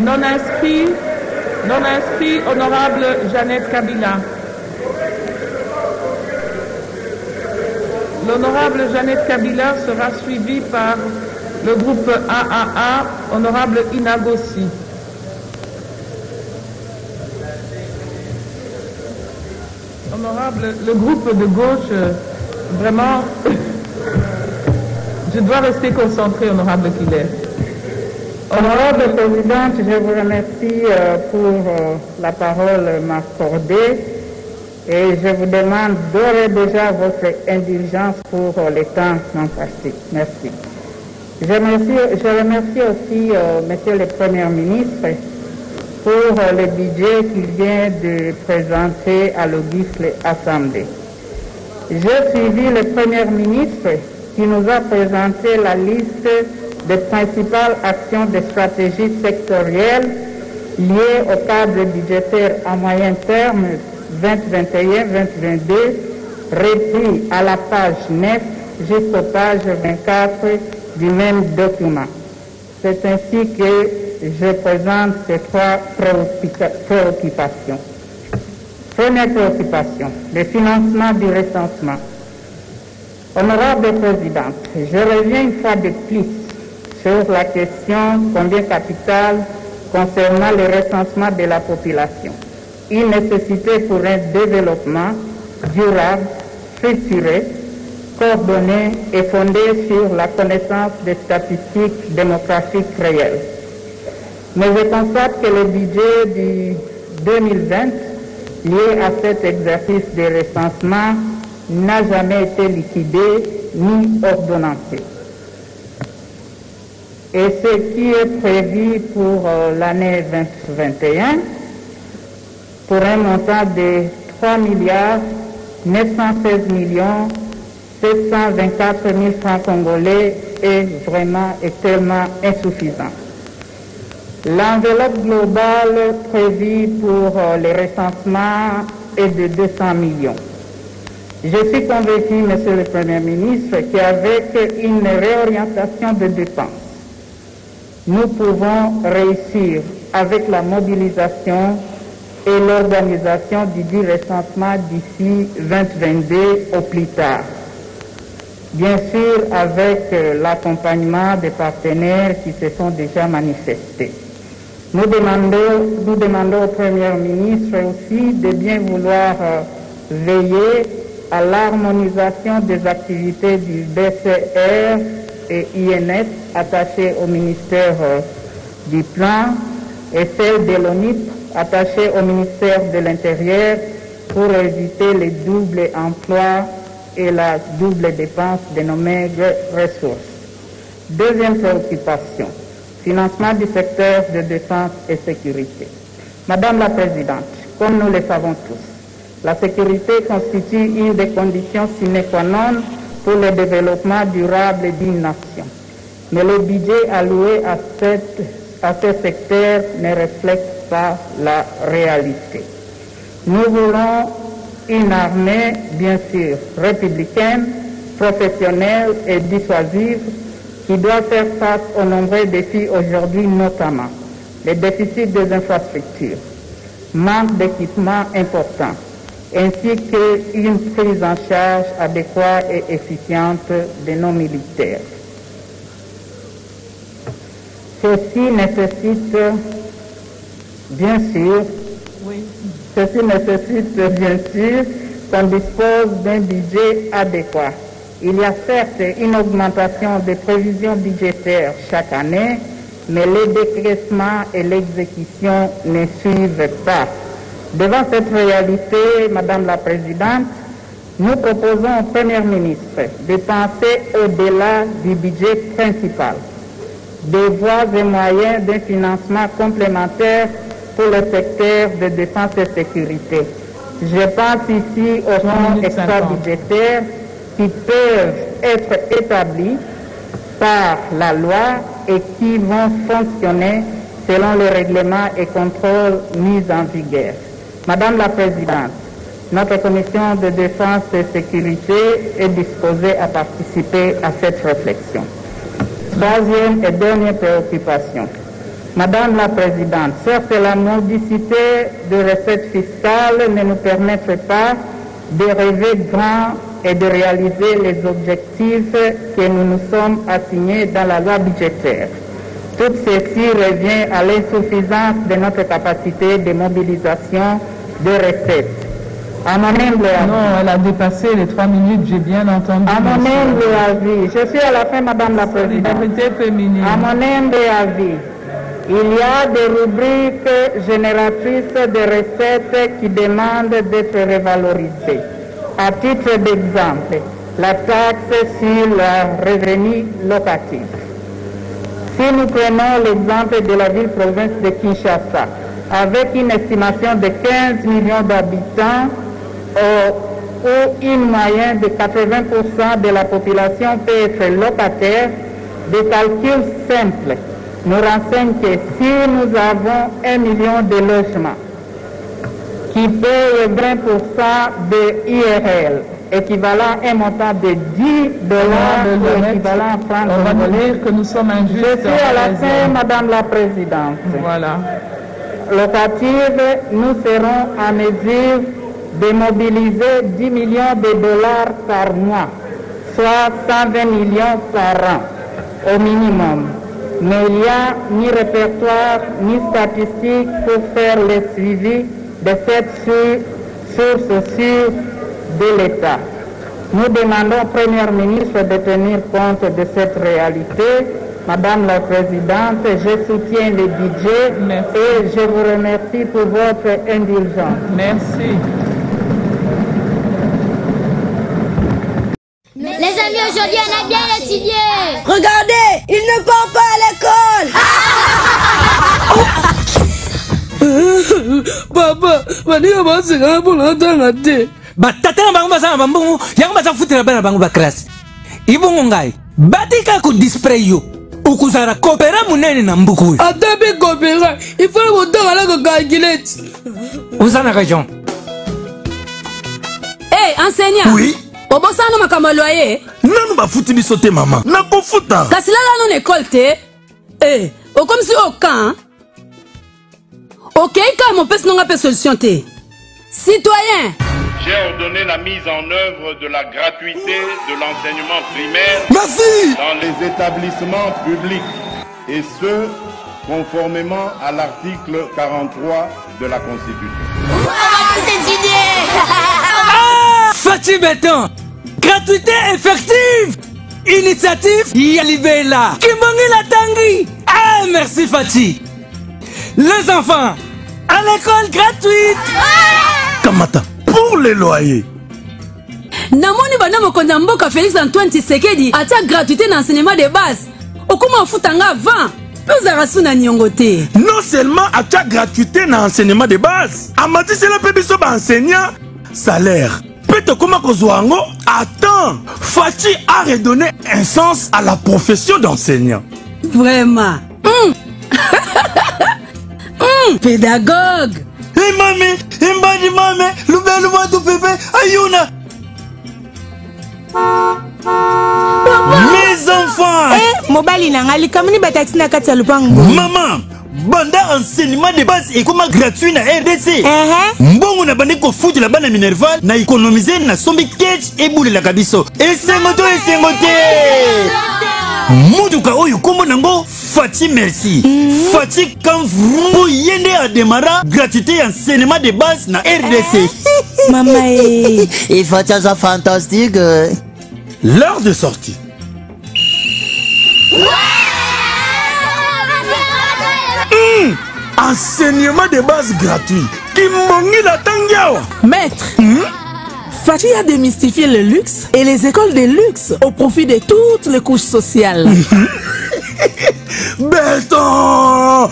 Non inscrit, honorable Jeannette Kabila. L'honorable Jeannette Kabila sera suivie par le groupe AAA, honorable Inagossi. Honorable, le groupe de gauche, vraiment, je dois rester concentré, honorable qu'il est. Honorable Présidente, je vous remercie pour la parole m'accordée et je vous demande d'ores et déjà votre indulgence pour les temps non passés. Merci. Je remercie aussi Monsieur le Premier ministre pour le budget qu'il vient de présenter à l'auguste Assemblée. J'ai suivi le Premier ministre qui nous a présenté la liste des principales actions de stratégie sectorielle liées au cadre budgétaire à moyen terme 2021-2022, repris à la page 9 jusqu'au page 24 du même document. C'est ainsi que je présente ces trois préoccupations. Première préoccupation, le financement du recensement. Honorable Présidente, je reviens une fois de plus sur la question combien capitale concernant le recensement de la population. Une nécessité pour un développement durable, structuré, coordonné et fondé sur la connaissance des statistiques démographiques réelles. Mais je constate que le budget du 2020 lié à cet exercice de recensement n'a jamais été liquidé ni ordonnancé. Et ce qui est prévu pour l'année 2021, pour un montant de 3 milliards 916 millions 724 000 francs congolais est tellement insuffisant. L'enveloppe globale prévue pour le recensement est de 200 millions. Je suis convaincu, Monsieur le Premier ministre, qu'avec une réorientation de dépenses, nous pouvons réussir avec la mobilisation et l'organisation du dit recensement d'ici 2022 au plus tard. Bien sûr, avec l'accompagnement des partenaires qui se sont déjà manifestés. Nous demandons au Premier ministre aussi de bien vouloir veiller à l'harmonisation des activités du BCR et INS attachés au ministère du Plan et celle de l'ONIP attachée au ministère de l'Intérieur pour éviter les doubles emplois et la double dépense de nos maigres ressources. Deuxième préoccupation, financement du secteur de défense et sécurité. Madame la Présidente, comme nous le savons tous, la sécurité constitue une des conditions sine qua non pour le développement durable d'une nation. Mais le budget alloué à ce secteur ne reflète pas la réalité. Nous voulons une armée, bien sûr, républicaine, professionnelle et dissuasive, qui doit faire face aux nombreux défis aujourd'hui, notamment les déficits des infrastructures, manque d'équipements importants, ainsi qu'une prise en charge adéquate et efficiente de nos militaires. Ceci nécessite, bien sûr, qu'on dispose d'un budget adéquat. Il y a certes une augmentation des prévisions budgétaires chaque année, mais les décaissements et l'exécution ne suivent pas. Devant cette réalité, Madame la Présidente, nous proposons au Premier ministre de penser au-delà du budget principal, des voies et moyens d'un financement complémentaire pour le secteur de défense et sécurité. Je pense ici aux fonds extra-budgétaires qui peuvent être établis par la loi et qui vont fonctionner selon les règlements et contrôles mis en vigueur. Madame la Présidente, notre commission de défense et sécurité est disposée à participer à cette réflexion. Troisième et dernière préoccupation. Madame la Présidente, certes la mendicité de recettes fiscales ne nous permettrait pas de rêver grand et de réaliser les objectifs que nous nous sommes assignés dans la loi budgétaire. Tout ceci revient à l'insuffisance de notre capacité de mobilisation de recettes. À mon humble avis. Non, elle a dépassé les 3 minutes, j'ai bien entendu. À mon humble avis, je suis à la fin, Madame la Présidente. Solidarité féminine. À mon humble avis, il y a des rubriques génératrices de recettes qui demandent d'être revalorisées. À titre d'exemple, la taxe sur le revenu locatif. Si nous prenons l'exemple de la ville-province de Kinshasa, avec une estimation de 15 millions d'habitants, où une moyenne de 80% de la population peut être locataire, des calculs simples nous renseignent que si nous avons 1 million de logements qui payent 20% de IRL, équivalent à un montant de $10 ou équivalent à francs. On va nous dire que nous sommes injustes. Je suis à la fin, Madame la Présidente. Voilà. Locative, nous serons en mesure de mobiliser $10 millions par mois, soit 120 millions par an, au minimum. Mais il n'y a ni répertoire, ni statistique pour faire le suivi de cette source sûre de l'État. Nous demandons au Premier ministre de tenir compte de cette réalité. Madame la Présidente, je soutiens le budget. Merci. Et je vous remercie pour votre indulgence. Merci. Les amis, aujourd'hui on a bien étudié. Regardez, il ne part pas à l'école. Papa, vania basi ngapo natanga te. Batata bangu basana bambungu, yangu basa futira bana bangu bakras. Ibungu ngai, batika ku display yo. Ukuzara kopera munene na mbuku. Atabe kopera, il faut boutanga la calculette. Uzana ka Jean. Hey, enseignant. Oui. Obosano makambo loyer. Nanu bafuti biso te mama. Na kofuta. Kasi lala non école te. Eh, o comme si au camp. OK, quand mon pèse non a pas solution te. Citoyen. J'ai ordonné la mise en œuvre de la gratuité de l'enseignement primaire Merci. dans les établissements publics, et ce, conformément à l'article 43 de la Constitution. Wow, c'est idée. Fati Béton, gratuité effective. Initiative Yalibela. Kimongi la tangi. Ah, merci Fati. Les enfants, à l'école gratuite. Kamata, pour les loyers. Namoni bana mokonza mboka Félix Antoine Tshisekedi atia gratuité d'enseignement de base. Okuma futanga 20. Plus arasuna nyongote. Non seulement à ta gratuité dans l'enseignement de base, à mati c'est la pébiso enseignant salaire. Peut-être comment Kozouango attends, Fati a redonné un sens à la profession d'enseignant. Vraiment. Pédagogue. Hey mami, imbadi mami, lubelu watu pepe, ayuna. Mes enfants. Mobali nangali kamini bataxi na kati ya lupango. Maman, banda enseignement de base et comment gratuit na RDC. Mbongo na bande ko foutu la bana minerval na économiser na sombi catch et boule la kabiso. Et sengote. Muduka oyo kombo nango Fati merci. Fati quand vous yende a démarrer gratuité enseignement de base na RDC. Maman Et Fati ça fantastique. L'heure de sortie. Enseignement de base gratuit. Kimongi la tangiao. Maître, Fati a démystifié le luxe et les écoles de luxe au profit de toutes les couches sociales. Béton.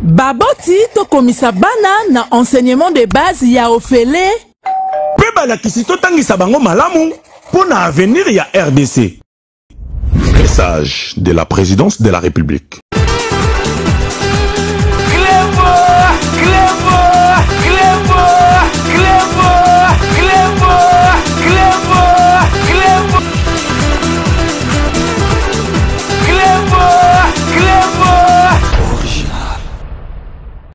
Baboti to komisa bana na enseignement de base ya ofele. Peba la kisito tangisa bango malamu pour na avenir ya RDC. Message de la présidence de la République.